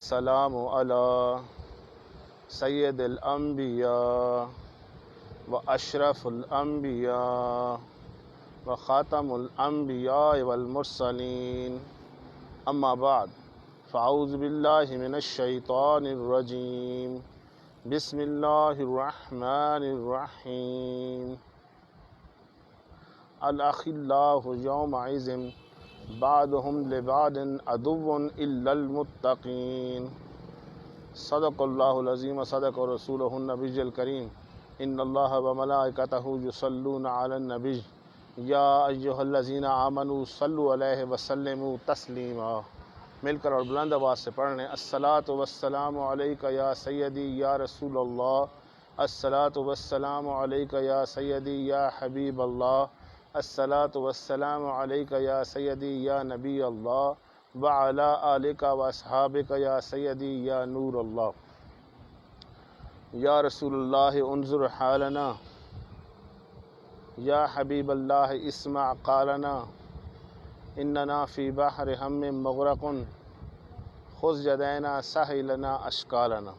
السلام علی سید الانبیاء و اشرف الانبیاء و خاتم الانبیاء والمرسلین اما بعد فاعوذ باللہ من الشیطان الرجیم بسم اللہ الرحمن الرحیم الاخلاء یومئذ بعضهم لبعض عدو الا المتقین صدق اللہ العظیم صدق رسولہ النبی الکریم ان اللہ وملائکتہ یصلون علی النبی یا ایہا الذین آمنوا صلوا علیہ وسلموا تسلیما۔ مل کر اور بلند آواز سے پڑھنے الصلاۃ والسلام علیک یا سیدی یا رسول اللہ، الصلاۃ والسلام علیک یا سیدی یا حبیب اللہ، الصلاۃ والسلام علیک یا سیدی یا نبی اللہ وعلی آلک و اصحابک یا سیدی یا نور اللہ۔ یا رسول اللہ انظر حالنا، یا حبیب اللہ اسمع قالنا، اننا فی بحر ہم مغرق خذ یدینا سہل لنا اشکالنا،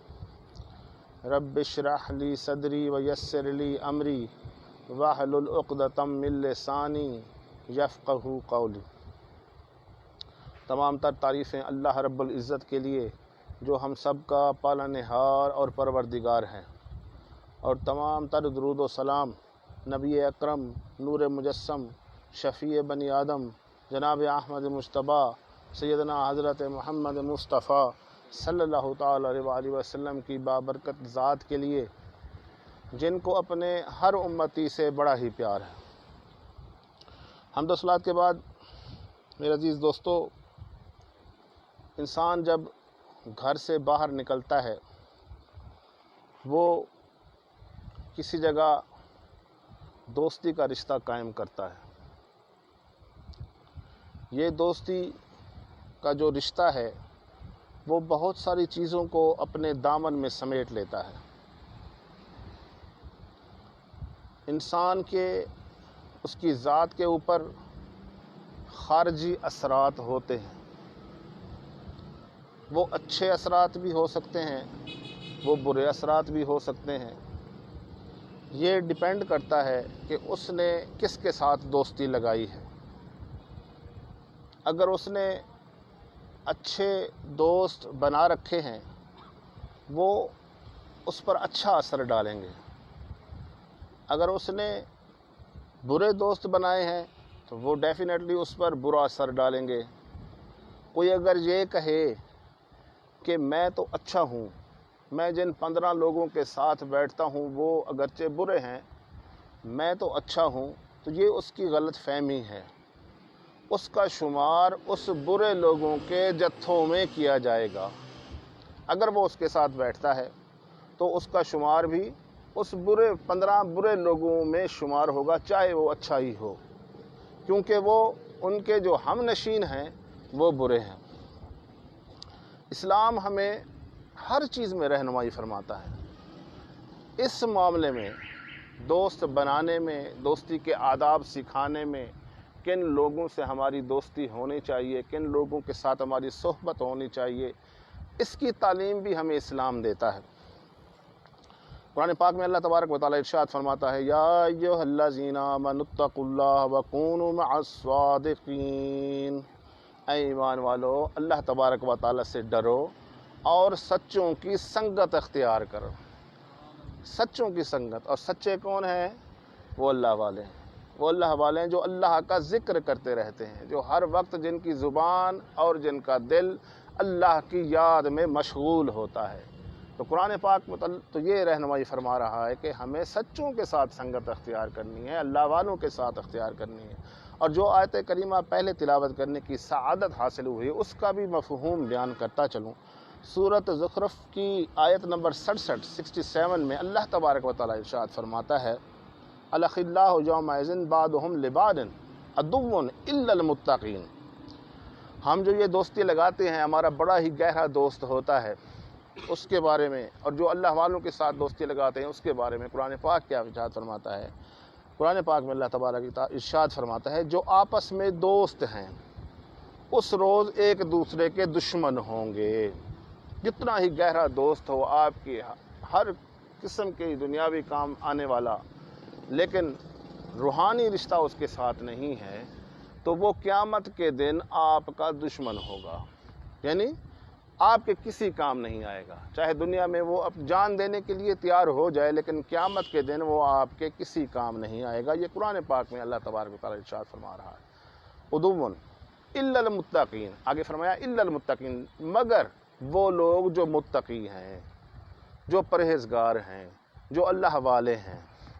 رب اشرح لی صدری ویسر لی امری واحلل عقدۃ من لسانی یفقہوا قولی۔ تمام تر تعریفیں اللہ رب العزت کے لیے جو ہم سب کا پالنہار اور پروردگار ہیں، اور تمام تر درود و سلام نبی اکرم نور مجسم شفیع بنی آدم جناب احمد مجتبیٰ سیدنا حضرت محمد مصطفیٰ صلی اللہ تعالی علیہ وآلہ وسلم کی بابرکت ذات کے لیے، جن کو اپنے ہر امتی سے بڑا ہی پیار ہے۔ حمد و صلوات کے بعد میرے عزیز دوستو، انسان جب گھر سے باہر نکلتا ہے وہ کسی جگہ دوستی کا رشتہ قائم کرتا ہے۔ یہ دوستی کا جو رشتہ ہے وہ بہت ساری چیزوں کو اپنے دامن میں سمیٹ لیتا ہے۔ انسان کے اس کی ذات کے اوپر خارجی اثرات ہوتے ہیں، وہ اچھے اثرات بھی ہو سکتے ہیں، وہ برے اثرات بھی ہو سکتے ہیں۔ یہ ڈیپینڈ کرتا ہے کہ اس نے کس کے ساتھ دوستی لگائی ہے۔ اگر اس نے اچھے دوست بنا رکھے ہیں وہ اس پر اچھا اثر ڈالیں گے، اگر اس نے برے دوست بنائے ہیں تو وہ ڈیفینیٹلی اس پر برا اثر ڈالیں گے۔ کوئی اگر یہ کہے کہ میں تو اچھا ہوں، میں جن 15 لوگوں کے ساتھ بیٹھتا ہوں وہ اگرچہ برے ہیں، میں تو اچھا ہوں، تو یہ اس کی غلط فہمی ہے۔ اس کا شمار اس برے لوگوں کے جتھوں میں کیا جائے گا۔ اگر وہ اس کے ساتھ بیٹھتا ہے تو اس کا شمار بھی اس 15 برے لوگوں میں شمار ہوگا، چاہے وہ اچھا ہی ہو، کیونکہ وہ ان کے جو ہم نشین ہیں وہ برے ہیں۔ اسلام ہمیں ہر چیز میں رہنمائی فرماتا ہے۔ اس معاملے میں دوست بنانے میں، دوستی کے آداب سکھانے میں، کن لوگوں سے ہماری دوستی ہونی چاہیے، کن لوگوں کے ساتھ ہماری صحبت ہونی چاہیے، اس کی تعلیم بھی ہمیں اسلام دیتا ہے۔ قرآن پاک میں اللہ تبارک و تعالیٰ ارشاد فرماتا ہے، یا ایھا الذین آمنوا اتقوا اللہ وکونوا مع الصادقین، اے ایمان والو اللہ تبارک و تعالیٰ سے ڈرو اور سچوں کی سنگت اختیار کرو۔ سچوں کی سنگت، اور سچے کون ہیں؟ وہ اللہ والے ہیں۔ وہ اللہ والے ہیں جو اللہ کا ذکر کرتے رہتے ہیں، جو ہر وقت جن کی زبان اور جن کا دل اللہ کی یاد میں مشغول ہوتا ہے۔ تو قرآن پاک تو یہ رہنمائی فرما رہا ہے کہ ہمیں سچوں کے ساتھ سنگت اختیار کرنی ہے، اللہ والوں کے ساتھ اختیار کرنی ہے۔ اور جو آیت کریمہ پہلے تلاوت کرنے کی سعادت حاصل ہوئی اس کا بھی مفہوم بیان کرتا چلوں۔ سورۃ زخرف کی آیت نمبر 67 میں اللہ تبارک و تعالیٰ ارشاد فرماتا ہے، الاخلاء یومئذ بعضهم لبعض عدو الا المتقین۔ ہم جو یہ دوستی لگاتے ہیں، ہمارا بڑا ہی گہرا دوست ہوتا ہے، اس کے بارے میں، اور جو اللہ والوں کے ساتھ دوستی لگاتے ہیں اس کے بارے میں قرآن پاک کیا ارشاد فرماتا ہے؟ قرآن پاک میں اللہ تبارک و تعالیٰ ارشاد فرماتا ہے، جو آپس میں دوست ہیں اس روز ایک دوسرے کے دشمن ہوں گے۔ جتنا ہی گہرا دوست ہو آپ کی ہر قسم کے دنیاوی کام آنے والا، لیکن روحانی رشتہ اس کے ساتھ نہیں ہے، تو وہ قیامت کے دن آپ کا دشمن ہوگا، یعنی آپ کے کسی کام نہیں آئے گا۔ چاہے دنیا میں وہ اب جان دینے کے لیے تیار ہو جائے، لیکن قیامت کے دن وہ آپ کے کسی کام نہیں آئے گا۔ یہ قرآن پاک میں اللہ تبارک و تعالیٰ ارشاد فرما رہا ہے، عدوٌ الا المتقین، آگے فرمایا الا المتقین، مگر وہ لوگ جو متقی ہیں، جو پرہیزگار ہیں، جو اللہ والے ہیں،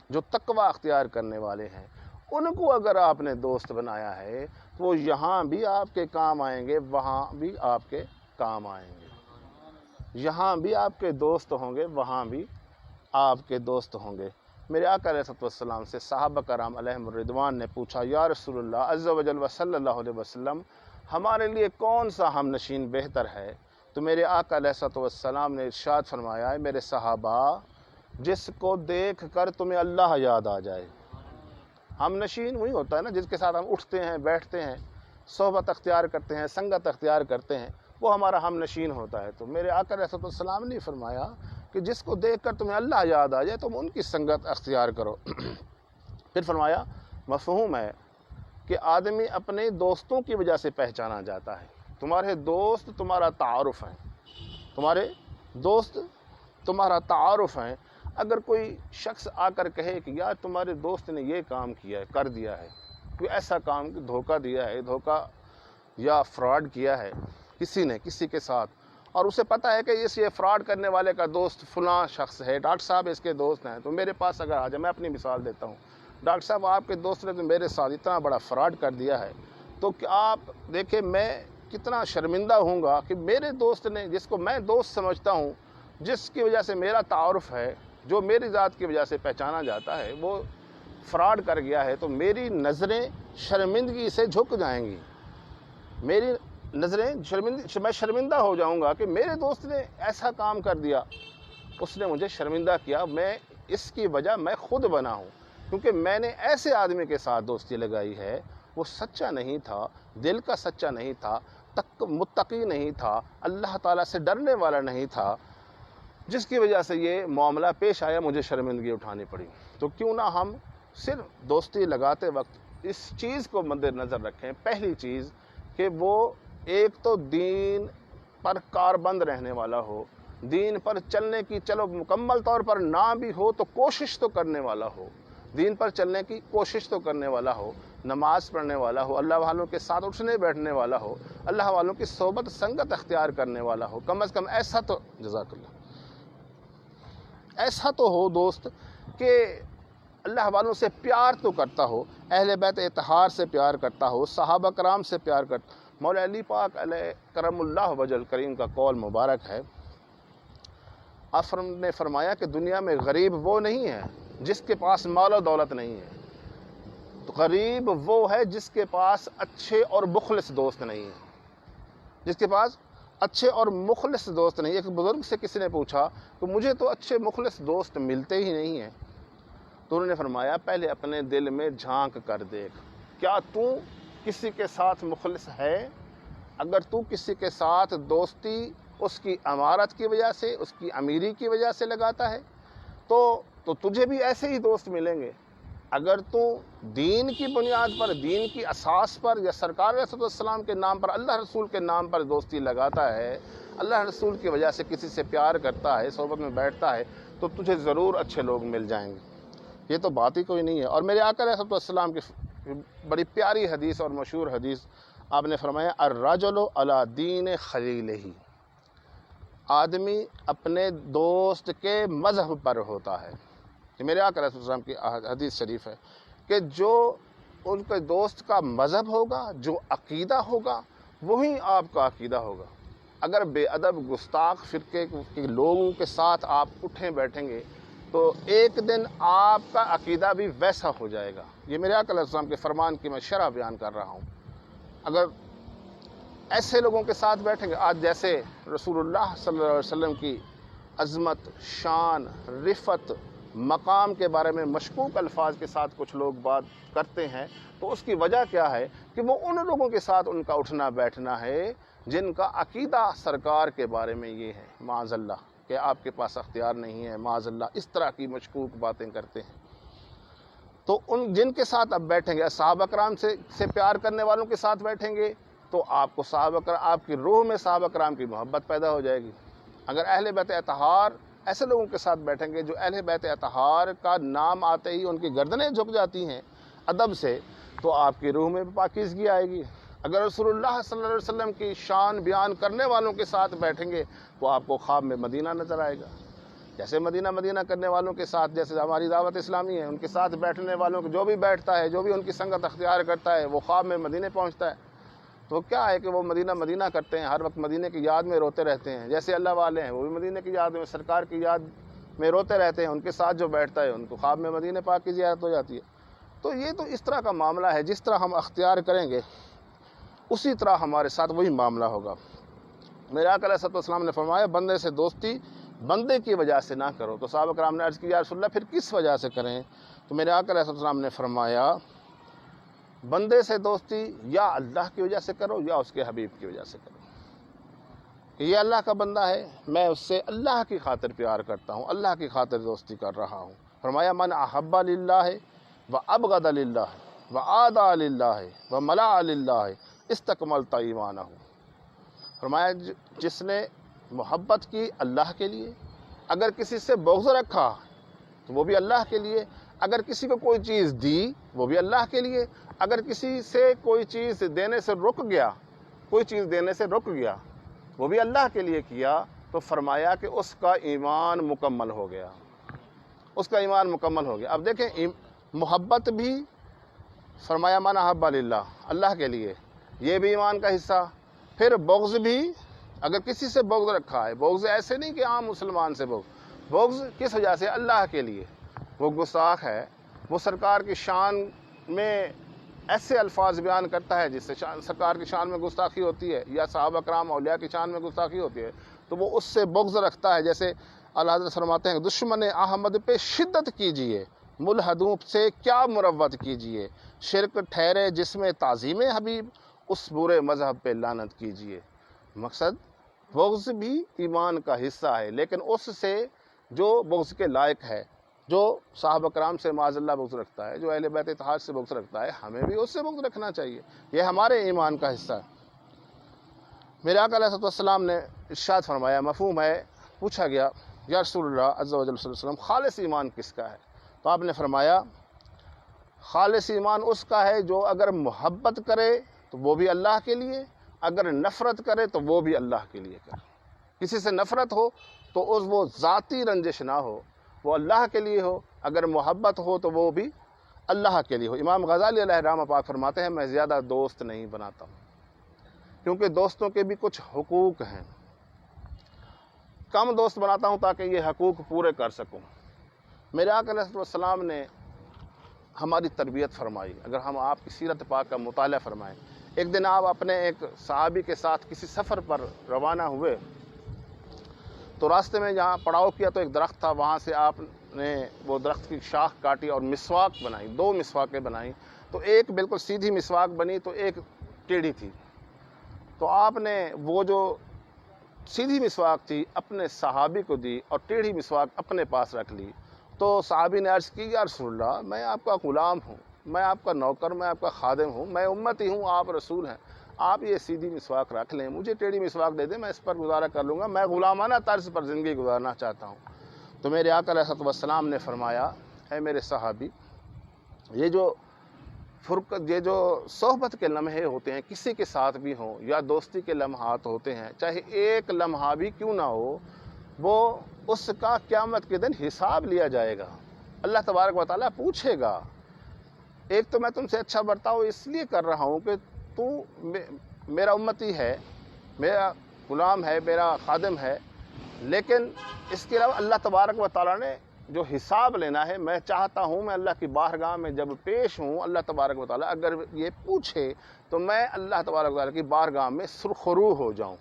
جو تقوی اختیار کرنے والے ہیں، ان کو اگر آپ نے دوست بنایا ہے تو وہ یہاں بھی آپ کے کام آئیں گے، وہاں بھی آپ کے کام آئیں گے، یہاں بھی آپ کے دوست ہوں گے، وہاں بھی آپ کے دوست ہوں گے۔ میرے آقا علیہ الصلوۃ والسلام سے صحابہ کرام علیہم الرضوان نے پوچھا، یا رسول اللہ عز وجل و صلی اللہ علیہ وسلم، ہمارے لیے کون سا ہم نشین بہتر ہے؟ تو میرے آقا علیہ الصلوۃ والسلام نے ارشاد فرمایا ہے، میرے صحابہ، جس کو دیکھ کر تمہیں اللہ یاد آ جائے۔ ہم نشین وہی ہوتا ہے نا جس کے ساتھ ہم اٹھتے ہیں، بیٹھتے ہیں، صحبت اختیار کرتے ہیں، سنگت اختیار کرتے ہیں، وہ ہمارا ہم نشین ہوتا ہے۔ تو میرے آقا علیہ الصلوۃ والسلام نے فرمایا کہ جس کو دیکھ کر تمہیں اللہ یاد آ جائے تم ان کی سنگت اختیار کرو۔ پھر فرمایا مفہوم ہے کہ آدمی اپنے دوستوں کی وجہ سے پہچانا جاتا ہے۔ تمہارے دوست تمہارا تعارف ہے، تمہارے دوست تمہارا تعارف ہے۔ اگر کوئی شخص آ کر کہے کہ یار تمہارے دوست نے یہ کام کیا ہے، کر دیا ہے، کوئی ایسا کام دھوکہ دیا ہے، دھوکہ یا فراڈ کیا ہے کسی نے کسی کے ساتھ، اور اسے پتہ ہے کہ یہ فراڈ کرنے والے کا دوست فلاں شخص ہے، ڈاکٹر صاحب اس کے دوست ہیں، تو میرے پاس اگر آ جائے، میں اپنی مثال دیتا ہوں، ڈاکٹر صاحب آپ کے دوست نے تو میرے ساتھ اتنا بڑا فراڈ کر دیا ہے، تو کیا آپ دیکھیں میں کتنا شرمندہ ہوں گا کہ میرے دوست نے، جس کو میں دوست سمجھتا ہوں، جس کی وجہ سے میرا تعارف ہے، جو میری ذات کی وجہ سے پہچانا جاتا ہے، وہ فراڈ کر گیا ہے، تو میری نظریں شرمندگی سے جھک جائیں گی، میری نظریں میں شرمندہ ہو جاؤں گا کہ میرے دوست نے ایسا کام کر دیا، اس نے مجھے شرمندہ کیا، میں اس کی وجہ میں خود بنا ہوں، کیونکہ میں نے ایسے آدمی کے ساتھ دوستی لگائی ہے، وہ سچا نہیں تھا، دل کا سچا نہیں تھا، متقی نہیں تھا، اللہ تعالیٰ سے ڈرنے والا نہیں تھا، جس کی وجہ سے یہ معاملہ پیش آیا، مجھے شرمندگی اٹھانی پڑی۔ تو کیوں نہ ہم صرف دوستی لگاتے وقت اس چیز کو مد نظر رکھیں، پہلی چیز کہ وہ ایک تو دین پر کاربند رہنے والا ہو، دین پر چلنے کی، چلو مکمل طور پر نہ بھی ہو تو کوشش تو کرنے والا ہو، دین پر چلنے کی کوشش تو کرنے والا ہو، نماز پڑھنے والا ہو، اللہ والوں کے ساتھ اٹھنے بیٹھنے والا ہو، اللہ والوں کی صحبت سنگت اختیار کرنے والا ہو، کم از کم ایسا تو، جزاک اللہ، ایسا تو ہو دوست کہ اللہ والوں سے پیار تو کرتا ہو، اہل بیت اطہار سے پیار کرتا ہو، صحابہ کرام سے پیار کرتا ہو۔ مولا علی پاک علیہ کرم اللہ وجل کریم کا قول مبارک ہے، آپ نے فرمایا کہ دنیا میں غریب وہ نہیں ہے جس کے پاس مال و دولت نہیں ہے، غریب وہ ہے جس کے پاس اچھے اور مخلص دوست نہیں ہیں، جس کے پاس اچھے اور مخلص دوست نہیں۔ ایک بزرگ سے کسی نے پوچھا کہ مجھے تو اچھے مخلص دوست ملتے ہی نہیں ہیں، تو انہوں نے فرمایا پہلے اپنے دل میں جھانک کر دیکھ، کیا تو کسی کے ساتھ مخلص ہے؟ اگر تو کسی کے ساتھ دوستی اس کی امارت کی وجہ سے، اس کی امیری کی وجہ سے لگاتا ہے تو تجھے بھی ایسے ہی دوست ملیں گے۔ اگر تو دین کی بنیاد پر، دین کی اساس پر، یا سرکار علیہ السلام کے نام پر، اللہ رسول کے نام پر دوستی لگاتا ہے، اللہ رسول کی وجہ سے کسی سے پیار کرتا ہے، صحبت میں بیٹھتا ہے، تو تجھے ضرور اچھے لوگ مل جائیں گے۔ یہ تو بات ہی کوئی نہیں ہے۔ اور میرے آقا علیہ السلام کی بڑی پیاری حدیث اور مشہور حدیث، آپ نے فرمایا الرجل علی دین خلیلہ، آدمی اپنے دوست کے مذہب پر ہوتا ہے۔ کہ میرے آقا علیہ السلام کی حدیث شریف ہے کہ جو ان کے دوست کا مذہب ہوگا، جو عقیدہ ہوگا، وہی آپ کا عقیدہ ہوگا۔ اگر بے ادب گستاخ فرقے کے لوگوں کے ساتھ آپ اٹھیں بیٹھیں گے تو ایک دن آپ کا عقیدہ بھی ویسا ہو جائے گا۔ یہ میرے آقا علیہ السلام کے فرمان کی میں شرح بیان کر رہا ہوں۔ اگر ایسے لوگوں کے ساتھ بیٹھیں گے، آج جیسے رسول اللہ صلی اللہ علیہ وسلم کی عظمت، شان، رفت، مقام کے بارے میں مشکوک الفاظ کے ساتھ کچھ لوگ بات کرتے ہیں، تو اس کی وجہ کیا ہے کہ وہ ان لوگوں کے ساتھ ان کا اٹھنا بیٹھنا ہے جن کا عقیدہ سرکار کے بارے میں یہ ہے معاذ اللہ کہ آپ کے پاس اختیار نہیں ہے، معاذ اللہ اس طرح کی مشکوک باتیں کرتے ہیں۔ تو ان جن کے ساتھ اب بیٹھیں گے، صحابہ کرام سے پیار کرنے والوں کے ساتھ بیٹھیں گے تو آپ کو آپ کی روح میں صحابہ کرام کی محبت پیدا ہو جائے گی۔ اگر اہل بیت اطہار ایسے لوگوں کے ساتھ بیٹھیں گے جو اہل بیت اطہار کا نام آتے ہی ان کی گردنیں جھک جاتی ہیں ادب سے، تو آپ کی روح میں پاکیزگی آئے گی۔ اگر رسول اللہ صلی اللہ علیہ وسلم کی شان بیان کرنے والوں کے ساتھ بیٹھیں گے تو آپ کو خواب میں مدینہ نظر آئے گا۔ جیسے مدینہ کرنے والوں کے ساتھ، جیسے ہماری دعوت اسلامی ہے، ان کے ساتھ بیٹھنے والوں کو جو بھی بیٹھتا ہے، جو بھی ان کی سنگت اختیار کرتا ہے، وہ خواب میں مدینے پہنچتا ہے۔ تو کیا ہے کہ وہ مدینہ کرتے ہیں، ہر وقت مدینے کی یاد میں روتے رہتے ہیں۔ جیسے اللہ والے ہیں وہ بھی مدینے کی یاد میں، سرکار کی یاد میں روتے رہتے ہیں، ان کے ساتھ جو بیٹھتا ہے ان کو خواب میں مدینے پاک کی زیارت ہو جاتی ہے۔ تو یہ تو اس طرح کا معاملہ ہے، جس طرح ہم اختیار کریں گے اسی طرح ہمارے ساتھ وہی معاملہ ہوگا۔ میرے آقا علیہ السلام نے فرمایا بندے سے دوستی بندے کی وجہ سے نہ کرو۔ تو صحابہ کرام نے عرض کی یا رسول اللہ پھر کس وجہ سے کریں؟ تو میرے آقا علیہ السلام نے فرمایا بندے سے دوستی یا اللہ کی وجہ سے کرو یا اس کے حبیب کی وجہ سے کرو، کہ یہ اللہ کا بندہ ہے، میں اس سے اللہ کی خاطر پیار کرتا ہوں، اللہ کی خاطر دوستی کر رہا ہوں۔ فرمایا من احب للہ و ابغض للہ و عادى للہ و ملأ للہ استکملت ایمانہ۔ فرمایا جس نے محبت کی اللہ کے لیے، اگر کسی سے بغض رکھا تو وہ بھی اللہ کے لیے، اگر کسی کو کوئی چیز دی وہ بھی اللہ کے لیے، اگر کسی سے کوئی چیز دینے سے رک گیا، کوئی چیز دینے سے رک گیا وہ بھی اللہ کے لیے کیا، تو فرمایا کہ اس کا ایمان مکمل ہو گیا، اس کا ایمان مکمل ہو گیا۔ اب دیکھیں محبت بھی فرمایا من احب للہ اللہ کے لیے، یہ بھی ایمان کا حصہ۔ پھر بغض بھی، اگر کسی سے بغض رکھا ہے، بغض ایسے نہیں کہ عام مسلمان سے بغض کس وجہ سے؟ اللہ کے لیے، وہ گستاخ ہے، وہ سرکار کی شان میں ایسے الفاظ بیان کرتا ہے جس سے سرکار کی شان میں گستاخی ہوتی ہے، یا صحابہ کرام اولیاء کی شان میں گستاخی ہوتی ہے، تو وہ اس سے بغض رکھتا ہے۔ جیسے اللہ حضرت فرماتے ہیں دشمن احمد پہ شدت کیجئے، ملحدوں سے کیا مروت کیجئے، شرک ٹھہرے جس میں تعظیم حبیب، اس برے مذہب پہ لعنت کیجئے۔ مقصد بغض بھی ایمان کا حصہ ہے، لیکن اس سے جو بغض کے لائق ہے، جو صحابہ کرام سے معاذ اللہ بغض رکھتا ہے، جو اہل بیت اطہار سے بغض رکھتا ہے، ہمیں بھی اس سے بغض رکھنا چاہیے، یہ ہمارے ایمان کا حصہ ہے۔ میرے آقا علیہ السلام نے ارشاد فرمایا، مفہوم ہے، پوچھا گیا یا رسول اللہ عز و جل صلی اللہ علیہ وسلم خالص ایمان کس کا ہے؟ تو آپ نے فرمایا خالص ایمان اس کا ہے جو اگر محبت کرے تو وہ بھی اللہ کے لیے، اگر نفرت کرے تو وہ بھی اللہ کے لیے کرے۔ کسی سے نفرت ہو تو وہ ذاتی رنجش نہ ہو، وہ اللہ کے لیے ہو، اگر محبت ہو تو وہ بھی اللہ کے لیے ہو۔ امام غزالی علیہ رحمہ پاک فرماتے ہیں میں زیادہ دوست نہیں بناتا ہوں، کیونکہ دوستوں کے بھی کچھ حقوق ہیں، کم دوست بناتا ہوں تاکہ یہ حقوق پورے کر سکوں۔ میرے آقا علیہ السلام نے ہماری تربیت فرمائی، اگر ہم آپ کی سیرت پاک کا مطالعہ فرمائیں۔ ایک دن آپ اپنے ایک صحابی کے ساتھ کسی سفر پر روانہ ہوئے، تو راستے میں جہاں پڑاؤ کیا تو ایک درخت تھا، وہاں سے آپ نے وہ درخت کی شاخ کاٹی اور مسواک بنائی، 2 مسواکیں بنائیں، تو ایک بالکل سیدھی مسواک بنی تو ایک ٹیڑھی تھی۔ تو آپ نے وہ جو سیدھی مسواک تھی اپنے صحابی کو دی اور ٹیڑھی مسواک اپنے پاس رکھ لی۔ تو صحابی نے عرض کی یا رسول اللہ میں آپ کا غلام ہوں، میں آپ کا نوکر، میں آپ کا خادم ہوں، میں امتی ہوں، آپ رسول ہیں، آپ یہ سیدھی مسواک رکھ لیں، مجھے ٹیڑھی مسواک دے دیں، میں اس پر گزارا کر لوں گا، میں غلامانہ طرز پر زندگی گزارنا چاہتا ہوں۔ تو میرے آقا علیہ السلام نے فرمایا اے میرے صحابی، یہ جو صحبت کے لمحے ہوتے ہیں، کسی کے ساتھ بھی ہوں یا دوستی کے لمحات ہوتے ہیں، چاہے ایک لمحہ بھی کیوں نہ ہو، وہ اس کا قیامت کے دن حساب لیا جائے گا، اللہ تبارک و تعالیٰ پوچھے گا۔ ایک تو میں تم سے اچھا برتاؤ اس لیے کر رہا ہوں کہ تو میرا امتی ہے، میرا غلام ہے، میرا خادم ہے، لیکن اس کے علاوہ اللہ تبارک و تعالیٰ نے جو حساب لینا ہے، میں چاہتا ہوں میں اللہ کی بارگاہ میں جب پیش ہوں، اللہ تبارک و تعالیٰ اگر یہ پوچھے تو میں اللہ تبارک و تعالیٰ کی بارگاہ میں سرخرو ہو جاؤں۔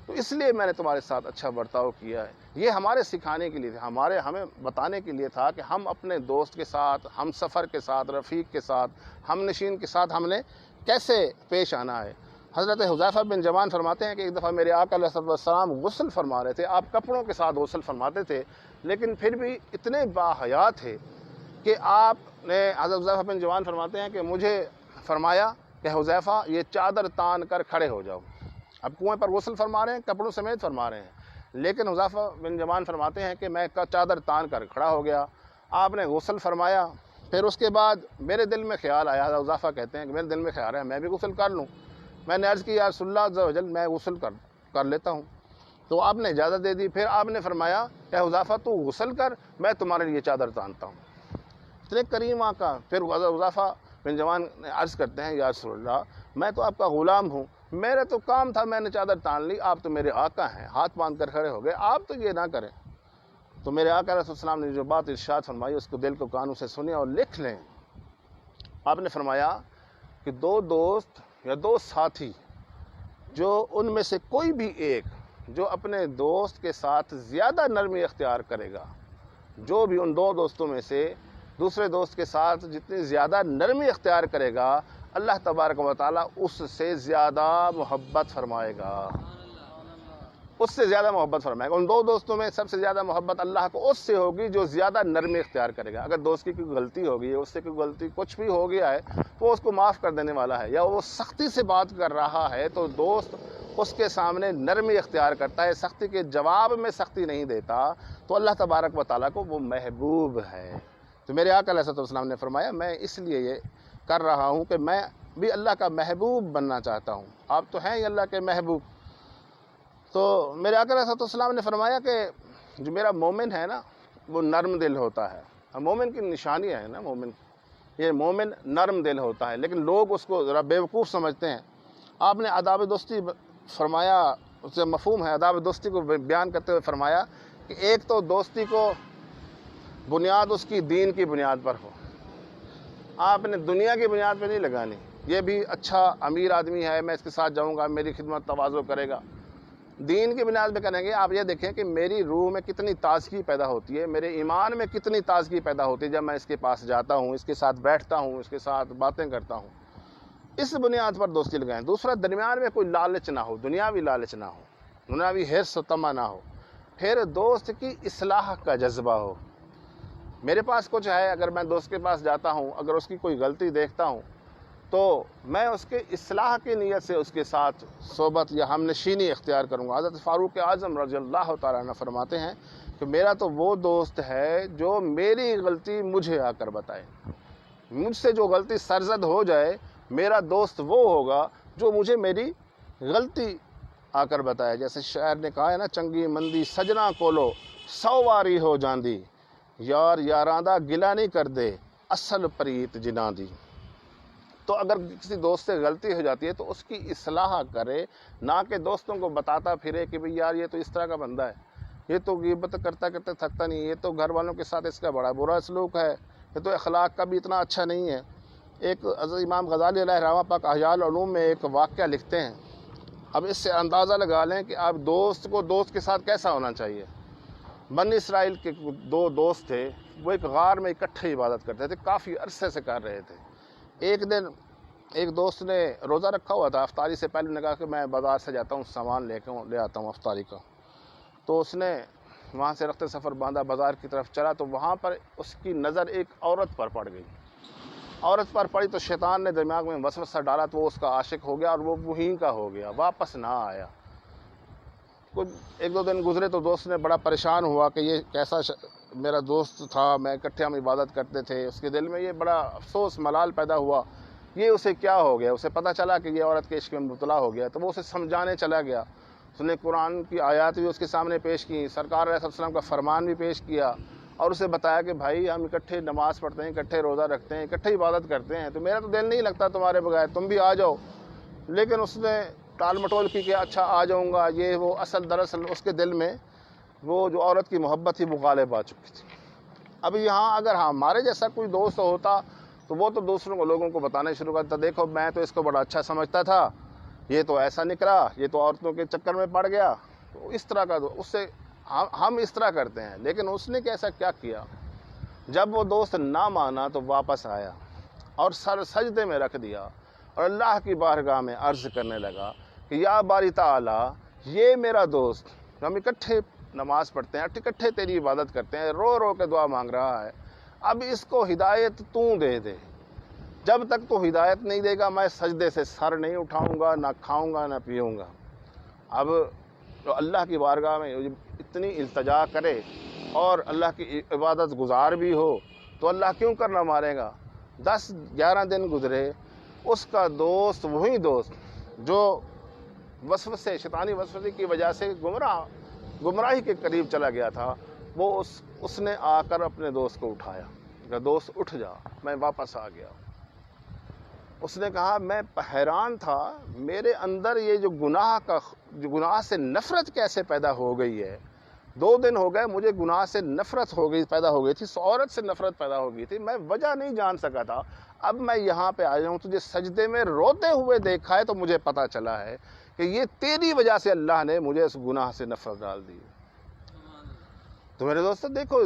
تو اس لیے میں نے تمہارے ساتھ اچھا برتاؤ کیا ہے۔ یہ ہمارے سکھانے کے لیے تھا، ہمیں بتانے کے لیے تھا کہ ہم اپنے دوست کے ساتھ، ہم سفر کے ساتھ، رفیق کے ساتھ، ہم نشین کے ساتھ ہم نے کیسے پیش آنا ہے۔ حضرت حذیفہ بن یمان فرماتے ہیں کہ ایک دفعہ میرے آقا علیہ السلام غسل فرما رہے تھے، آپ کپڑوں کے ساتھ غسل فرماتے تھے، لیکن پھر بھی اتنے باحیا تھے کہ آپ نے، حضرت حذیفہ بن یمان فرماتے ہیں کہ مجھے فرمایا کہ حذیفہ یہ چادر تان کر کھڑے ہو جاؤ۔ اب کنویں پر غسل فرما رہے ہیں، کپڑوں سمیت فرما رہے ہیں، لیکن حذیفہ بن یمان فرماتے ہیں کہ میں چادر تان کر کھڑا ہو گیا، آپ نے غسل فرمایا، پھر اس کے بعد میرے دل میں خیال آیا، حذیفہ کہتے ہیں کہ میرے دل میں خیال آیا میں بھی غسل کر لوں۔ میں نے عرض کی یا رسول اللہ عز و جل میں غسل کر لیتا ہوں، تو آپ نے اجازت دے دی۔ پھر آپ نے فرمایا کہ حذیفہ تو غسل کر، میں تمہارے لیے چادر تانتا ہوں۔ اتنے کریم آقا۔ پھر حذیفہ بن یمان نے عرض کرتے ہیں یا رسول اللہ میں تو آپ کا غلام ہوں، میرا تو کام تھا، میں نے چادر تان لی، آپ تو میرے آقا ہیں، ہاتھ باندھ کر کھڑے ہو گئے، آپ تو یہ نہ کریں۔ تو میرے آقا علیہ السلام نے جو بات ارشاد فرمائی اس کو دل کو کانوں سے سنیں اور لکھ لیں۔ آپ نے فرمایا کہ دو دوست یا دو ساتھی، جو ان میں سے کوئی بھی ایک جو اپنے دوست کے ساتھ زیادہ نرمی اختیار کرے گا، جو بھی ان دو دوستوں میں سے دوسرے دوست کے ساتھ جتنی زیادہ نرمی اختیار کرے گا، اللہ تبارک و تعالیٰ اس سے زیادہ محبت فرمائے گا، اس سے زیادہ محبت فرمائے گا۔ ان دو دوستوں میں سب سے زیادہ محبت اللہ کو اس سے ہوگی جو زیادہ نرمی اختیار کرے گا۔ اگر دوست کی کوئی غلطی ہوگی، اس سے کوئی غلطی کچھ بھی ہو گیا ہے تو اس کو معاف کر دینے والا ہے، یا وہ سختی سے بات کر رہا ہے تو دوست اس کے سامنے نرمی اختیار کرتا ہے، سختی کے جواب میں سختی نہیں دیتا، تو اللہ تبارک و تعالیٰ کو وہ محبوب ہے۔ تو میرے آقا علیہ السلام نے فرمایا میں اس لیے یہ کر رہا ہوں کہ میں بھی اللہ کا محبوب بننا چاہتا ہوں، آپ تو ہیں ہی اللہ کے محبوب۔ تو میرے آقا علیہ السلام نے فرمایا کہ جو میرا مومن ہے نا وہ نرم دل ہوتا ہے۔ مومن کی نشانیاں ہیں نا، یہ مومن نرم دل ہوتا ہے، لیکن لوگ اس کو ذرا بیوقوف سمجھتے ہیں۔ آپ نے آداب دوستی فرمایا، اس سے مفہوم ہے آداب دوستی کو بیان کرتے ہوئے فرمایا کہ ایک تو دوستی کو بنیاد اس کی دین کی بنیاد پر ہو، آپ نے دنیا کی بنیاد پہ نہیں لگانی، یہ بھی اچھا امیر آدمی ہے میں اس کے ساتھ جاؤں گا، میری خدمت تواضع کرے گا، دین کی بنیاد پہ کریں گے۔ آپ یہ دیکھیں کہ میری روح میں کتنی تازگی پیدا ہوتی ہے، میرے ایمان میں کتنی تازگی پیدا ہوتی ہے جب میں اس کے پاس جاتا ہوں، اس کے ساتھ بیٹھتا ہوں، اس کے ساتھ باتیں کرتا ہوں، اس بنیاد پر دوستی لگائیں۔ دوسرا، درمیان میں کوئی لالچ نہ ہو، دنیاوی لالچ نہ ہو، دنیاوی حرص و طمع نہ ہو۔ پھر دوست کی اصلاح کا جذبہ ہو۔ میرے پاس کچھ ہے، اگر میں دوست کے پاس جاتا ہوں، اگر اس کی کوئی غلطی دیکھتا ہوں تو میں اس کے اصلاح کی نیت سے اس کے ساتھ صحبت یا ہم نشینی اختیار کروں گا۔ حضرت فاروق اعظم رضی اللہ تعالیٰ عنہ فرماتے ہیں کہ میرا تو وہ دوست ہے جو میری غلطی مجھے آ کر بتائے، مجھ سے جو غلطی سرزد ہو جائے، میرا دوست وہ ہوگا جو مجھے میری غلطی آ کر بتائے۔ جیسے شاعر نے کہا ہے نا، چنگی مندی سجنا کولو 100 واری ہو جاندی، یار یاراں گلا نہیں کر دے اصل پریت جناں دی۔ تو اگر کسی دوست سے غلطی ہو جاتی ہے تو اس کی اصلاح کرے، نہ کہ دوستوں کو بتاتا پھرے کہ بھئی یار یہ تو اس طرح کا بندہ ہے، یہ تو غیبت کرتا کرتے تھکتا نہیں، یہ تو گھر والوں کے ساتھ اس کا بڑا برا سلوک ہے، یہ تو اخلاق کا بھی اتنا اچھا نہیں ہے۔ ایک حضرت امام غزالی علیہ رحمہ پاک احیاء العلوم میں ایک واقعہ لکھتے ہیں، اب اس سے اندازہ لگا لیں کہ آپ دوست کو دوست کے ساتھ کیسا ہونا چاہیے۔ بنی اسرائیل کے دو دوست تھے، وہ ایک غار میں اکٹھے عبادت کرتے تھے، کافی عرصے سے کر رہے تھے۔ ایک دن ایک دوست نے روزہ رکھا ہوا تھا، افطاری سے پہلے نے کہا کہ میں بازار سے جاتا ہوں، سامان لے آتا ہوں افطاری کا۔ تو اس نے وہاں سے رخت سفر باندھا، بازار کی طرف چلا، تو وہاں پر اس کی نظر ایک عورت پر پڑ گئی۔ عورت پر پڑی تو شیطان نے دماغ میں وسوسہ ڈالا، تو وہ اس کا عاشق ہو گیا اور وہ وہیں کا ہو گیا، واپس نہ آیا۔ کچھ ایک دو دن گزرے تو دوست نے بڑا پریشان ہوا کہ یہ کیسا میرا دوست تھا، میں اکٹھے ہم عبادت کرتے تھے، اس کے دل میں یہ بڑا افسوس ملال پیدا ہوا، یہ اسے کیا ہو گیا۔ اسے پتہ چلا کہ یہ عورت کے عشق میں مبتلا ہو گیا، تو وہ اسے سمجھانے چلا گیا۔ اس نے قرآن کی آیات بھی اس کے سامنے پیش کی، سرکار علیہ السلام کا فرمان بھی پیش کیا، اور اسے بتایا کہ بھائی ہم اکٹھے نماز پڑھتے ہیں، اکٹھے روزہ رکھتے ہیں، اکٹھے عبادت کرتے ہیں، تو میرا تو دل نہیں لگتا تمہارے بغیر، تم بھی آ جاؤ۔ لیکن اس نے ٹال مٹول کی کہ اچھا آ جاؤں گا، یہ وہ، دراصل اس کے دل میں وہ جو عورت کی محبت تھی وہ غالب آ چکی تھی۔ اب یہاں اگر ہمارے جیسا کوئی دوست ہوتا تو وہ تو دوسروں کو، لوگوں کو بتانے شروع کرتا، دیکھو میں تو اس کو بڑا اچھا سمجھتا تھا، یہ تو ایسا نکلا، یہ تو عورتوں کے چکر میں پڑ گیا. تو اس طرح کا اس سے ہم اس طرح کرتے ہیں. لیکن اس نے کیسا کیا کیا، جب وہ دوست نہ مانا تو واپس آیا اور سر سجدے میں رکھ دیا اور اللہ کی بارگاہ میں عرض کرنے لگا کہ یا باری تعالیٰ، یہ میرا دوست، ہم اکٹھے نماز پڑھتے ہیں، اکٹھے تیری عبادت کرتے ہیں، رو رو کے دعا مانگ رہا ہے، اب اس کو ہدایت تو دے دے. جب تک تو ہدایت نہیں دے گا میں سجدے سے سر نہیں اٹھاؤں گا، نہ کھاؤں گا، نہ پیوں گا. اب جو اللہ کی بارگاہ میں اتنی التجا کرے اور اللہ کی عبادت گزار بھی ہو تو اللہ کیوں کرنا مارے گا. 10-11 دن گزرے، اس کا دوست، وہی دوست جو وسوسے، شیطانی وسوسے کی وجہ سے گمراہی کے قریب چلا گیا تھا، وہ اس نے آ کر اپنے دوست کو اٹھایا کہ دوست اٹھ جا، میں واپس آ گیا. اس نے کہا میں حیران تھا میرے اندر یہ جو گناہ سے نفرت کیسے پیدا ہو گئی ہے. 2 دن ہو گئے مجھے گناہ سے نفرت پیدا ہو گئی تھی، اس عورت سے نفرت پیدا ہو گئی تھی، میں وجہ نہیں جان سکا تھا. اب میں یہاں پہ آیا ہوں، تجھے سجدے میں روتے ہوئے دیکھا ہے تو مجھے پتا چلا ہے کہ یہ تیری وجہ سے اللہ نے مجھے اس گناہ سے نفرت ڈال دی. تو میرے دوستو دیکھو،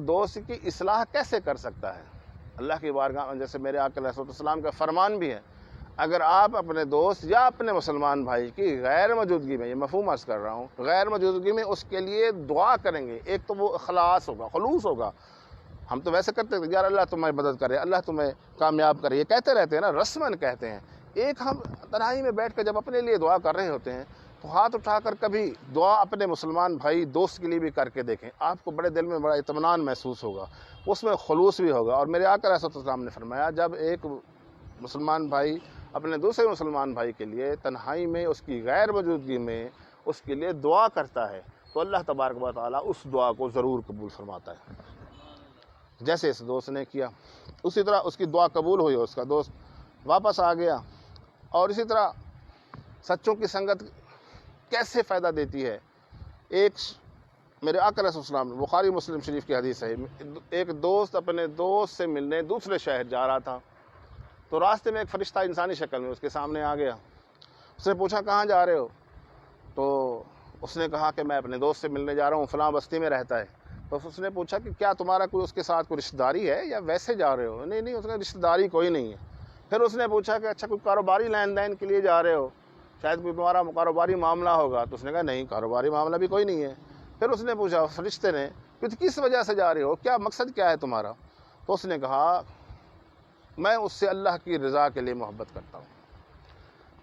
دوست کی اصلاح کیسے کر سکتا ہے. اللہ کی بارگاہ میں جیسے میرے آقا علیہ السلام کا فرمان بھی ہے، اگر آپ اپنے دوست یا اپنے مسلمان بھائی کی غیر موجودگی میں، یہ مفہوم عرض کر رہا ہوں، غیر موجودگی میں اس کے لیے دعا کریں گے، ایک تو وہ اخلاص ہوگا، خلوص ہوگا. ہم تو ویسے کرتے ہیں یار اللہ تمہیں مدد کرے، اللہ تمہیں کامیاب کرے، یہ کہتے رہتے ہیں نا، رسمن کہتے ہیں. ایک ہم تنہائی میں بیٹھ کر جب اپنے لیے دعا کر رہے ہوتے ہیں تو ہاتھ اٹھا کر کبھی دعا اپنے مسلمان بھائی دوست کے لیے بھی کر کے دیکھیں، آپ کو بڑے دل میں بڑا اطمینان محسوس ہوگا، اس میں خلوص بھی ہوگا. اور میرے آقا علیہ السلام نے فرمایا جب ایک مسلمان بھائی اپنے دوسرے مسلمان بھائی کے لیے تنہائی میں، اس کی غیر موجودگی میں اس کے لیے دعا کرتا ہے تو اللہ تبارک و تعالیٰ اس دعا کو ضرور قبول فرماتا ہے. جیسے اس دوست نے کیا اسی طرح اس کی دعا قبول ہوئی، اس کا دوست واپس آ گیا. اور اسی طرح سچوں کی سنگت کیسے فائدہ دیتی ہے. ایک میرے آقا علیہ السلام، بخاری مسلم شریف کی حدیث ہے، ایک دوست اپنے دوست سے ملنے دوسرے شہر جا رہا تھا تو راستے میں ایک فرشتہ انسانی شکل میں اس کے سامنے آ گیا. اس نے پوچھا کہاں جا رہے ہو؟ تو اس نے کہا کہ میں اپنے دوست سے ملنے جا رہا ہوں، فلاں بستی میں رہتا ہے. تو اس نے پوچھا کہ کیا تمہارا کوئی اس کے ساتھ کوئی رشتہ داری ہے یا ویسے جا رہے ہو؟ نہیں، اس کا رشتہ داری کوئی نہیں ہے. پھر اس نے پوچھا کہ اچھا کوئی کاروباری لین دین کے لیے جا رہے ہو، شاید کوئی تمہارا کاروباری معاملہ ہوگا. تو اس نے کہا نہیں، کاروباری معاملہ بھی کوئی نہیں ہے. پھر اس نے پوچھا فرشتے نے کہ کس وجہ سے جا رہے ہو، کیا مقصد کیا ہے تمہارا؟ تو اس نے کہا میں اس سے اللہ کی رضا کے لیے محبت کرتا ہوں،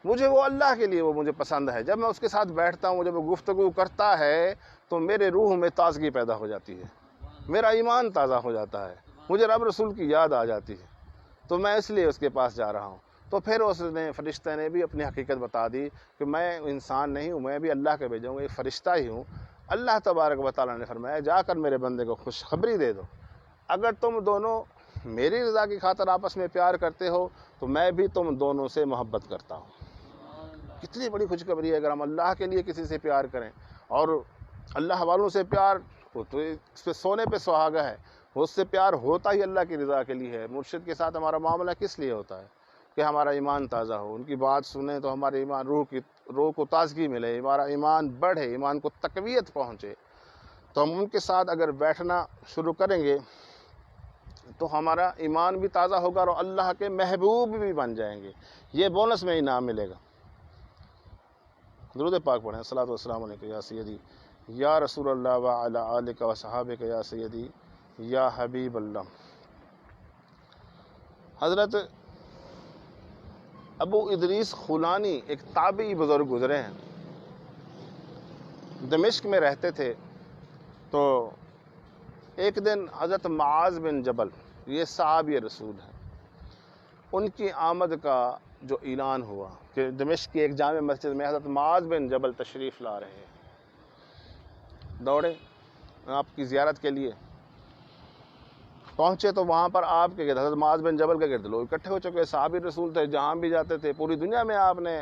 مجھے وہ اللہ کے لیے وہ مجھے پسند ہے. جب میں اس کے ساتھ بیٹھتا ہوں، جب وہ گفتگو کرتا ہے تو میرے روح میں تازگی پیدا ہو جاتی ہے، میرا ایمان تازہ ہو جاتا ہے، مجھے رب رسول کی یاد آ جاتی ہے، تو میں اس لیے اس کے پاس جا رہا ہوں. تو پھر اس نے فرشتے نے بھی اپنی حقیقت بتا دی کہ میں انسان نہیں ہوں، میں بھی اللہ کے بھیجا ہوں، ایک فرشتہ ہی ہوں. اللہ تبارک و تعالیٰ نے فرمایا جا کر میرے بندے کو خوشخبری دے دو، اگر تم دونوں میری رضا کی خاطر آپس میں پیار کرتے ہو تو میں بھی تم دونوں سے محبت کرتا ہوں. کتنی بڑی خوشخبری ہے اگر ہم اللہ کے لیے کسی سے پیار کریں. اور اللہ والوں سے پیار تو اس پہ سونے پہ سہاگا ہے، اس سے پیار ہوتا ہی اللہ کی رضا کے لیے ہے. مرشد کے ساتھ ہمارا معاملہ کس لیے ہوتا ہے کہ ہمارا ایمان تازہ ہو، ان کی بات سنیں تو ہمارے ایمان روح کو تازگی ملے، ہمارا ایمان بڑھے، ایمان کو تقویت پہنچے. تو ہم ان کے ساتھ اگر بیٹھنا شروع کریں گے تو ہمارا ایمان بھی تازہ ہوگا اور اللہ کے محبوب بھی بن جائیں گے. یہ بونس میں انعام ملے گا. درود پاک پڑھیں. الصلاۃ والسلام علیکم یا سیدی یا رسول اللہ وعلی آلک و صحابک یا سیدی یا حبیب اللہ. حضرت ابو ادریس خولانی ایک تابعی بزرگ گزرے ہیں، دمشق میں رہتے تھے. تو ایک دن حضرت معاذ بن جبل، یہ صحابی رسول ہیں، ان کی آمد کا جو اعلان ہوا کہ دمشق کی ایک جامع مسجد میں حضرت معاذ بن جبل تشریف لا رہے ہیں، دوڑے آپ کی زیارت کے لیے. پہنچے تو وہاں پر آپ کے گرد حضرت معاذ بن جبل کے گرد لوگ اکٹھے ہو چکے. صحابی رسول تھے، جہاں بھی جاتے تھے، پوری دنیا میں آپ نے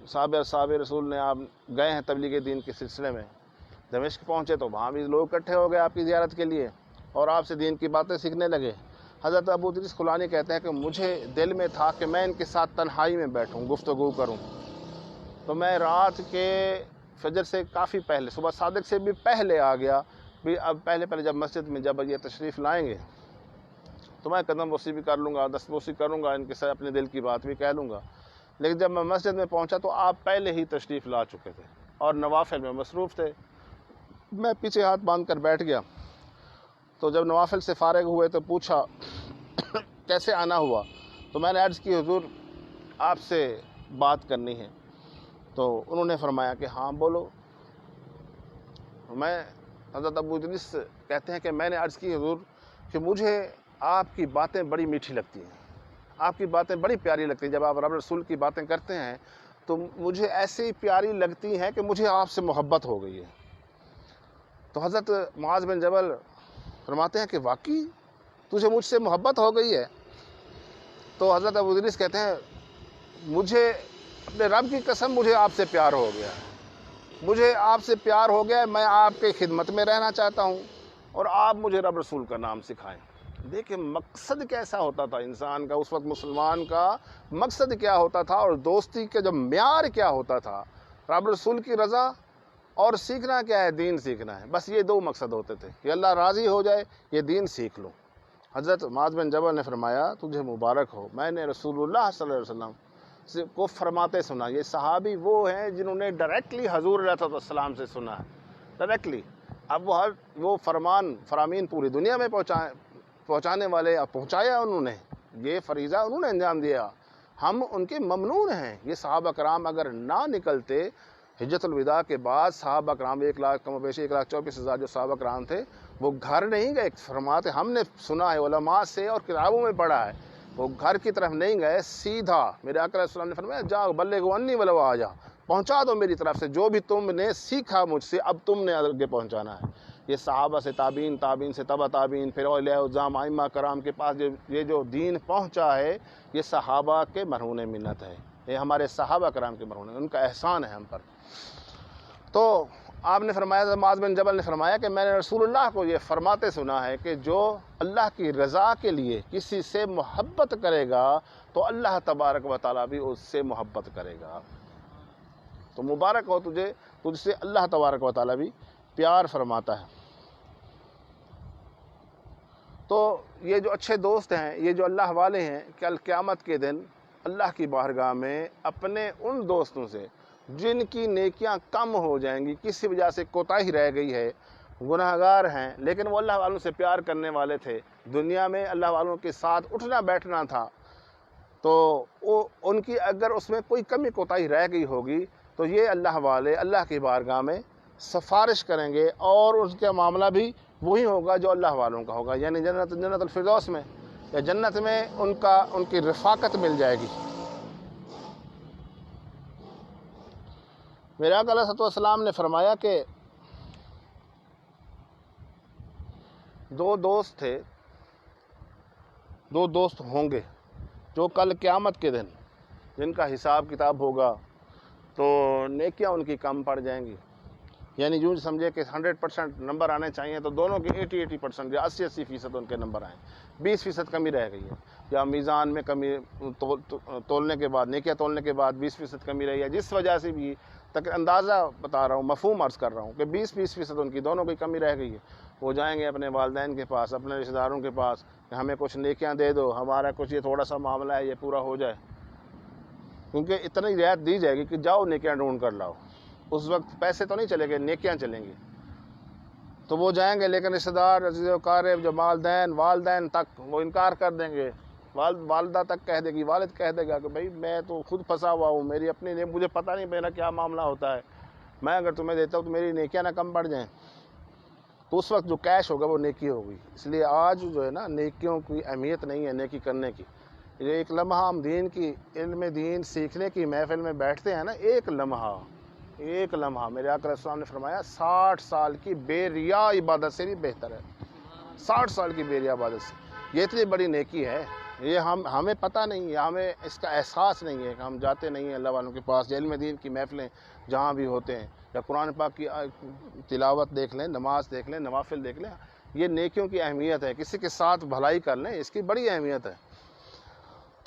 صحابی رسول نے آپ گئے ہیں تبلیغ دین کے سلسلے میں. دمشق پہنچے تو وہاں بھی لوگ اکٹھے ہو گئے آپ کی زیارت کے لیے اور آپ سے دین کی باتیں سیکھنے لگے. حضرت ابو ادریس خولانی کہتے ہیں کہ مجھے دل میں تھا کہ میں ان کے ساتھ تنہائی میں بیٹھوں، گفتگو کروں. تو میں رات کے فجر سے کافی پہلے، صبح صادق سے بھی پہلے آ گیا، بھی اب پہلے جب مسجد میں جب یہ تشریف لائیں گے تو میں قدم بوسی بھی کر لوں گا، دست بوسی کروں گا، ان کے ساتھ اپنے دل کی بات بھی کہہ لوں گا۔ لیکن جب میں مسجد میں پہنچا تو آپ پہلے ہی تشریف لا چکے تھے اور نوافل میں مصروف تھے۔ میں پیچھے ہاتھ باندھ کر بیٹھ گیا، تو جب نوافل سے فارغ ہوئے تو پوچھا کیسے آنا ہوا، تو میں نے عرض کی حضور آپ سے بات کرنی ہے، تو انہوں نے فرمایا کہ ہاں بولو۔ میں حضرت ابو ادریس کہتے ہیں کہ میں نے عرض کی حضور کہ مجھے آپ کی باتیں بڑی میٹھی لگتی ہیں، آپ کی باتیں بڑی پیاری لگتی ہیں، جب آپ رب رسول کی باتیں کرتے ہیں تو مجھے ایسی پیاری لگتی ہیں کہ مجھے آپ سے محبت ہو گئی ہے۔ تو حضرت معاذ بن جبل فرماتے ہیں کہ واقعی تجھے مجھ سے محبت ہو گئی ہے؟ تو حضرت ابو ادریس کہتے ہیں مجھے اپنے رب کی قسم مجھے آپ سے پیار ہو گیا ہے، مجھے آپ سے پیار ہو گیا ہے، میں آپ کے خدمت میں رہنا چاہتا ہوں اور آپ مجھے رب رسول کا نام سکھائیں۔ دیکھیں مقصد کیسا ہوتا تھا انسان کا، اس وقت مسلمان کا مقصد کیا ہوتا تھا اور دوستی کا جب معیار کیا ہوتا تھا، رب رسول کی رضا اور سیکھنا کیا ہے، دین سیکھنا ہے، بس یہ دو مقصد ہوتے تھے کہ اللہ راضی ہو جائے، یہ دین سیکھ لو۔ حضرت معاذ بن جبل نے فرمایا تجھے مبارک ہو، میں نے رسول اللہ صلی اللہ علیہ وسلم کو فرماتے سنا۔ یہ صحابی وہ ہیں جنہوں نے ڈائریکٹلی حضور علیہ السلام سے سنا ہے، ڈائریکٹلی۔ اب وہ فرامین پوری دنیا میں پہنچانے والے پہنچایا انہوں نے، یہ فریضہ انہوں نے انجام دیا، ہم ان کے ممنون ہیں۔ یہ صحابہ کرام اگر نہ نکلتے حجۃ الوداع کے بعد، صحابہ کرام 1,00,000 کم و بیش 1,24,000 جو صحابہ کرام تھے وہ گھر نہیں گئے۔ فرماتے ہم نے سنا ہے علماء سے اور کتابوں میں پڑھا ہے، وہ گھر کی طرف نہیں گئے، سیدھا میرے آقا علیہ السلام نے فرمایا جاؤ بلغوا انی ولو آیا، پہنچا دو میری طرف سے جو بھی تم نے سیکھا مجھ سے، اب تم نے آگے پہنچانا ہے۔ یہ صحابہ سے تابعین، تابعین سے تبع تابعین، پھر اولیاء اعظام ائمہ کرام کے پاس یہ جو دین پہنچا ہے، یہ صحابہ کے مرہون منت ہے، یہ ہمارے صحابہ کرام کے مرہون، ان کا احسان ہے ہم پر۔ تو آپ نے فرمایا، معاذ بن جبل نے فرمایا کہ میں نے رسول اللہ کو یہ فرماتے سنا ہے کہ جو اللہ کی رضا کے لیے کسی سے محبت کرے گا تو اللہ تبارک و تعالیٰ بھی اس سے محبت کرے گا۔ تو مبارک ہو تجھ سے اللہ تبارک و تعالیٰ بھی پیار فرماتا ہے۔ تو یہ جو اچھے دوست ہیں، یہ جو اللہ والے ہیں، کل قیامت کے دن اللہ کی بارگاہ میں اپنے ان دوستوں سے جن کی نیکیاں کم ہو جائیں گی، کسی وجہ سے کوتاہی رہ گئی ہے، گناہگار ہیں لیکن وہ اللہ والوں سے پیار کرنے والے تھے، دنیا میں اللہ والوں کے ساتھ اٹھنا بیٹھنا تھا، تو ان کی اگر اس میں کوئی کمی کوتاہی رہ گئی ہوگی تو یہ اللہ والے اللہ کی بارگاہ میں سفارش کریں گے اور اس کا معاملہ بھی وہی ہوگا جو اللہ والوں کا ہوگا، یعنی جنت الفردوس میں یا جنت میں ان کی رفاقت مل جائے گی۔ میرے آقا علیہ السلام نے فرمایا کہ دو دوست تھے، دو دوست ہوں گے جو کل قیامت کے دن جن کا حساب کتاب ہوگا تو نیکیاں ان کی کم پڑ جائیں گی، یعنی یوں سمجھے کہ 100% نمبر آنے چاہیے تو دونوں کے 80% یا 80% ان کے نمبر آئیں، 20% کمی رہ گئی ہے، یا میزان میں کمی تولنے کے بعد، نیکیاں تولنے کے بعد 20% کمی رہی ہے، جس وجہ سے بھی تک اندازہ بتا رہا ہوں، مفہوم عرض کر رہا ہوں کہ 20% ان کی دونوں کی کمی رہ گئی ہے۔ وہ جائیں گے اپنے والدین کے پاس، اپنے رشتہ داروں کے پاس کہ ہمیں کچھ نیکیاں دے دو، ہمارا کچھ یہ تھوڑا سا معاملہ ہے یہ پورا ہو جائے، کیونکہ اتنی رعایت دی جائے گی کہ جاؤ نیکیاں ڈھونڈ کر لاؤ۔ اس وقت پیسے تو نہیں چلیں گے، نیکیاں چلیں گی۔ تو وہ جائیں گے لیکن رشتہ دار، عزیز و اقارب، جو والدین تک وہ انکار کر دیں گے، والدہ تک کہہ دے گی، والد کہہ دے گا کہ بھائی میں تو خود پھنسا ہوا ہوں، میری اپنی مجھے پتہ نہیں میرا کیا معاملہ ہوتا ہے، میں اگر تمہیں دیتا ہوں تو میری نیکیاں نہ کم بڑھ جائیں۔ تو اس وقت جو کیش ہوگا وہ نیکی ہوگی۔ اس لیے آج جو ہے نا میکیوں کی اہمیت نہیں ہے نیکی کرنے کی۔ یہ ایک لمحہ ہم دین کی علم دین سیکھنے کی محفل میں بیٹھتے ہیں نا، ایک لمحہ میرے آقا علیہ السلام نے فرمایا 60 سال کی بے ریا عبادت سے بھی بہتر ہے، 60 سال کی بے ریا عبادت سے۔ یہ اتنی بڑی نیکی ہے، یہ ہمیں پتہ نہیں ہے، ہمیں اس کا احساس نہیں ہے کہ ہم جاتے نہیں ہیں اللہ والوں کے پاس، علم دین کی محفلیں جہاں بھی ہوتے ہیں، یا قرآن پاک کی تلاوت دیکھ لیں، نماز دیکھ لیں، نوافل دیکھ لیں، یہ نیکیوں کی اہمیت ہے، کسی کے ساتھ بھلائی کر لیں، اس کی بڑی اہمیت ہے۔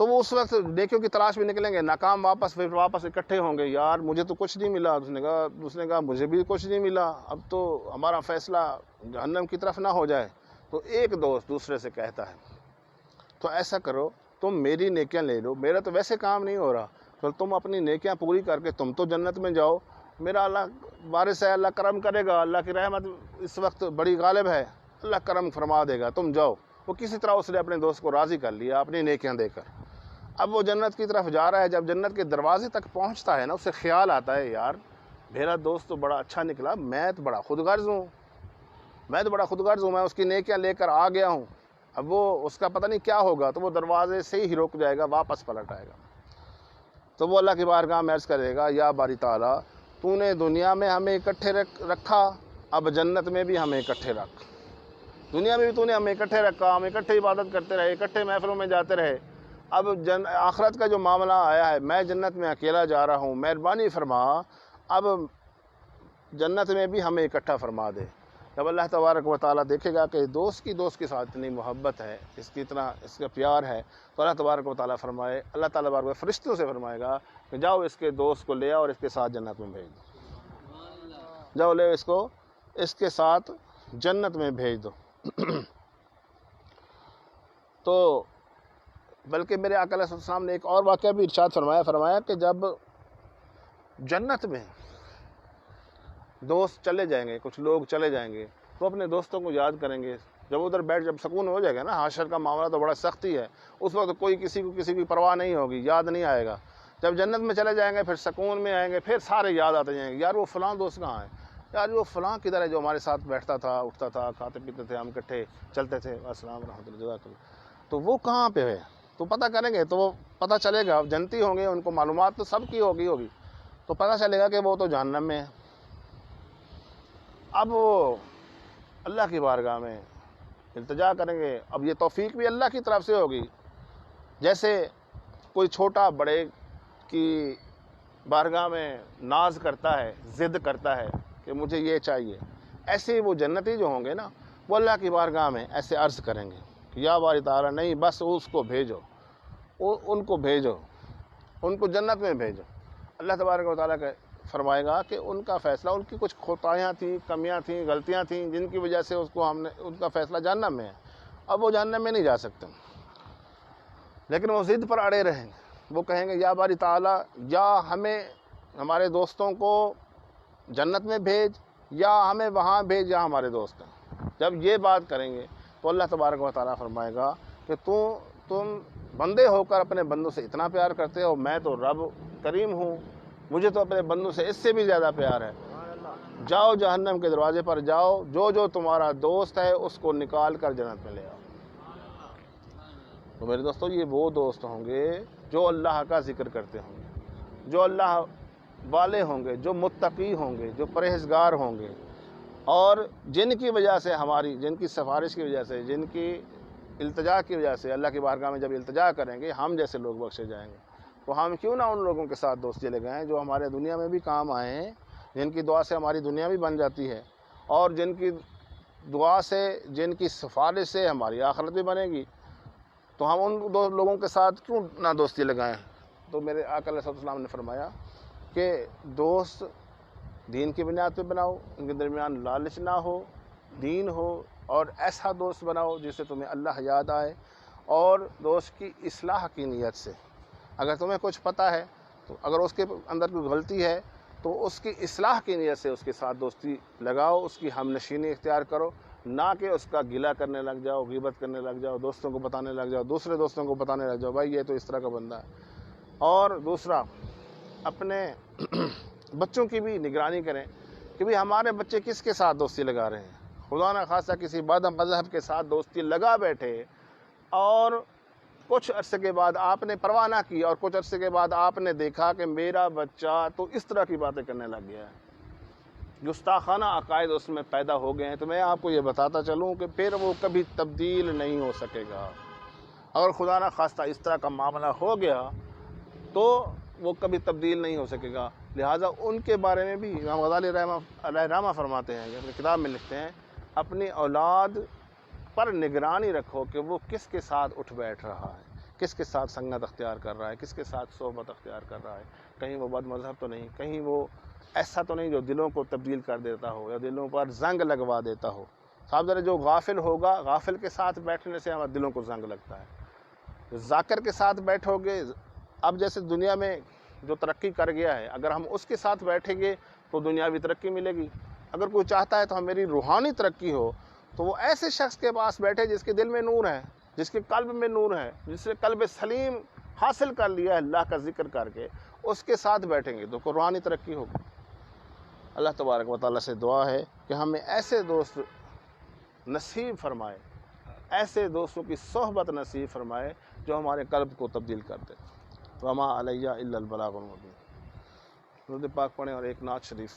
تو وہ اس وقت نیکیوں کی تلاش میں نکلیں گے، ناکام پھر واپس اکٹھے ہوں گے، یار مجھے تو کچھ نہیں ملا. اس نے کہا مجھے بھی کچھ نہیں ملا، اب تو ہمارا فیصلہ جہنم کی طرف نہ ہو جائے. تو ایک دوست دوسرے سے کہتا ہے تو ایسا کرو، تم میری نیکیاں لے لو، میرا تو ویسے کام نہیں ہو رہا، تو تم اپنی نیکیاں پوری کر کے تم تو جنت میں جاؤ، میرا اللہ وارث ہے، اللہ کرم کرے گا، اللہ کی رحمت اس وقت بڑی غالب ہے، اللہ کرم فرما دے گا، تم جاؤ. وہ کسی طرح اس نے اپنے دوست کو راضی کر لیا اپنی نیکیاں دے کر. اب وہ جنت کی طرف جا رہا ہے، جب جنت کے دروازے تک پہنچتا ہے نا، اسے خیال آتا ہے یار میرا دوست تو بڑا اچھا نکلا، میں تو بڑا خود غرض ہوں، میں اس کی نیکیاں لے کر آ گیا ہوں. اب وہ اس کا پتہ نہیں کیا ہوگا، تو وہ دروازے سے ہی رک جائے گا، واپس پلٹ آئے گا. تو وہ اللہ کی بارگاہ میں عرض کرے گا یا باری تعالیٰ تو نے دنیا میں ہمیں اکٹھے رکھا، اب جنت میں بھی ہمیں اکٹھے رکھ. دنیا میں بھی تو نے ہمیں اکٹھے رکھا، ہم اکٹھے عبادت کرتے رہے، اکٹھے محفلوں میں جاتے رہے. اب آخرت کا جو معاملہ آیا ہے، میں جنت میں اکیلا جا رہا ہوں، مہربانی فرما اب جنت میں بھی ہمیں اکٹھا فرما دے. جب اللہ تبارک و تعالیٰ دیکھے گا کہ دوست کے ساتھ اتنی محبت ہے، اس کا پیار ہے، تو اللہ تبارک و تعالیٰ اللہ تعالیٰ تبارک و فرشتوں سے فرمائے گا کہ جاؤ اس کے دوست کو لے آؤ اور اس کے ساتھ جنت میں بھیج دو، جاؤ لے اس کو اس کے ساتھ جنت میں بھیج دو. تو بلکہ میرے آقا علیہ السلام نے ایک اور واقعہ بھی ارشاد فرمایا کہ جب جنت میں دوست چلے جائیں گے، کچھ لوگ چلے جائیں گے، تو اپنے دوستوں کو یاد کریں گے. جب ادھر جب سکون ہو جائے گا نا، حشر کا معاملہ تو بڑا سختی ہے، اس وقت کوئی کسی کی پرواہ نہیں ہوگی، یاد نہیں آئے گا. جب جنت میں چلے جائیں گے، پھر سکون میں آئیں گے، پھر سارے یاد آتے جائیں گے، یار وہ فلاں دوست کہاں ہے، یار وہ فلاں کدھر ہے جو ہمارے ساتھ بیٹھتا تھا، اٹھتا تھا، کھاتے پیتے تھے، ہم اکٹھے چلتے تھے. السلام رحمۃ اللہ جزاک اللہ. تو وہ کہاں پہ ہے، تو پتہ کریں گے، تو وہ پتہ چلے گا. جنتی ہوں گے، ان کو معلومات تو سب کی ہوگی، تو پتہ چلے گا کہ وہ تو جہنم میں ہے. اب وہ اللہ کی بارگاہ میں التجا کریں گے. اب یہ توفیق بھی اللہ کی طرف سے ہوگی. جیسے کوئی چھوٹا بڑے کی بارگاہ میں ناز کرتا ہے، ضد کرتا ہے کہ مجھے یہ چاہیے، ایسے وہ جنتی جو ہوں گے نا، وہ اللہ کی بارگاہ میں ایسے عرض کریں گے کہ یا باری تعالیٰ نہیں، بس اس کو بھیجو، ان کو بھیجو، ان کو جنت میں بھیجو. اللہ تبارک و تعالیٰ کا فرمائے گا کہ ان کا فیصلہ، ان کی کچھ خطائیاں تھیں، کمیاں تھیں، غلطیاں تھیں، جن کی وجہ سے ان کا فیصلہ جہنم میں ہے. اب وہ جہنم میں نہیں جا سکتے، لیکن وہ ضد پر اڑے رہیں گے. وہ کہیں گے یا باری تعالیٰ یا ہمیں ہمارے دوستوں کو جنت میں بھیج، یا ہمیں وہاں بھیج جہاں ہمارے دوست ہیں. جب یہ بات کریں گے تو اللہ تبارک و تعالیٰ فرمائے گا کہ تم بندے ہو کر اپنے بندوں سے اتنا پیار کرتے ہو، میں تو رب کریم ہوں، مجھے تو اپنے بندوں سے اس سے بھی زیادہ پیار ہے. جاؤ جہنم کے دروازے پر جاؤ، جو تمہارا دوست ہے اس کو نکال کر جنت میں لے آؤ. تو میرے دوستو، یہ وہ دوست ہوں گے جو اللہ کا ذکر کرتے ہوں گے، جو اللہ والے ہوں گے، جو متقی ہوں گے، جو پرہیزگار ہوں گے، اور جن کی وجہ سے جن کی سفارش کی وجہ سے، جن کی التجا کی وجہ سے اللہ کی بارگاہ میں جب التجا کریں گے، ہم جیسے لوگ بخشے جائیں گے. تو ہم کیوں نہ ان لوگوں کے ساتھ دوستی لگائیں جو ہمارے دنیا میں بھی کام آئے ہیں، جن کی دعا سے ہماری دنیا بھی بن جاتی ہے، اور جن کی دعا سے، جن کی سفارش سے ہماری آخرت بھی بنے گی. تو ہم ان دو لوگوں کے ساتھ کیوں نہ دوستی لگائیں. تو میرے آقا علیہ السلام نے فرمایا کہ دوست دین کی بنیاد پہ بناؤ، ان کے درمیان لالچ نہ ہو، دین ہو، اور ایسا دوست بناؤ جس سے تمہیں اللہ یاد آئے، اور دوست کی اصلاح کی نیت سے. اگر تمہیں کچھ پتہ ہے تو اگر اس کے اندر کوئی غلطی ہے تو اس کی اصلاح کی نیت سے اس کے ساتھ دوستی لگاؤ، اس کی ہم نشینی اختیار کرو، نہ کہ اس کا گلہ کرنے لگ جاؤ، غیبت کرنے لگ جاؤ، دوستوں کو بتانے لگ جاؤ، دوسرے دوستوں کو بتانے لگ جاؤ بھائی یہ تو اس طرح کا بندہ ہے. اور دوسرا، اپنے بچوں کی بھی نگرانی کریں کہ بھی ہمارے بچے کس کے ساتھ دوستی لگا رہے ہیں. خدا نہ خاصہ کسی بد مذہب کے ساتھ دوستی لگا بیٹھے، اور کچھ عرصے کے بعد آپ نے پرواہ نہ کی، اور کچھ عرصے کے بعد آپ نے دیکھا کہ میرا بچہ تو اس طرح کی باتیں کرنے لگ گیا ہے، گستاخانہ عقائد اس میں پیدا ہو گئے ہیں، تو میں آپ کو یہ بتاتا چلوں کہ پھر وہ کبھی تبدیل نہیں ہو سکے گا. اگر خدا نہ خواستہ اس طرح کا معاملہ ہو گیا تو وہ کبھی تبدیل نہیں ہو سکے گا. لہٰذا ان کے بارے میں بھی امام غزالی علیہ رحمہ فرماتے ہیں، اپنی کتاب میں لکھتے ہیں، اپنی اولاد پر نگرانی رکھو کہ وہ کس کے ساتھ اٹھ بیٹھ رہا ہے، کس کے ساتھ سنگت اختیار کر رہا ہے، کس کے ساتھ صحبت اختیار کر رہا ہے، کہیں وہ بد مذہب تو نہیں، کہیں وہ ایسا تو نہیں جو دلوں کو تبدیل کر دیتا ہو یا دلوں پر زنگ لگوا دیتا ہو۔ صاحب ذرا جو غافل ہوگا، غافل کے ساتھ بیٹھنے سے ہمارے دلوں کو زنگ لگتا ہے۔ ذاکر کے ساتھ بیٹھو گے، اب جیسے دنیا میں جو ترقی کر گیا ہے، اگر ہم اس کے ساتھ بیٹھیں گے تو دنیاوی ترقی ملے گی۔ اگر کوئی چاہتا ہے تو ہم میری روحانی ترقی ہو تو وہ ایسے شخص کے پاس بیٹھے جس کے دل میں نور ہے، جس کے قلب میں نور ہے، جس نے قلب سلیم حاصل کر لیا ہے اللہ کا ذکر کر کے، اس کے ساتھ بیٹھیں گے تو روحانی ترقی ہوگی۔ اللہ تبارک و تعالیٰ سے دعا ہے کہ ہمیں ایسے دوست نصیب فرمائے، ایسے دوستوں کی صحبت نصیب فرمائے جو ہمارے قلب کو تبدیل کر دے۔ وما علیہ الا البلاغ المبین۔ درود پاک پڑھیں اور ایک نعت شریف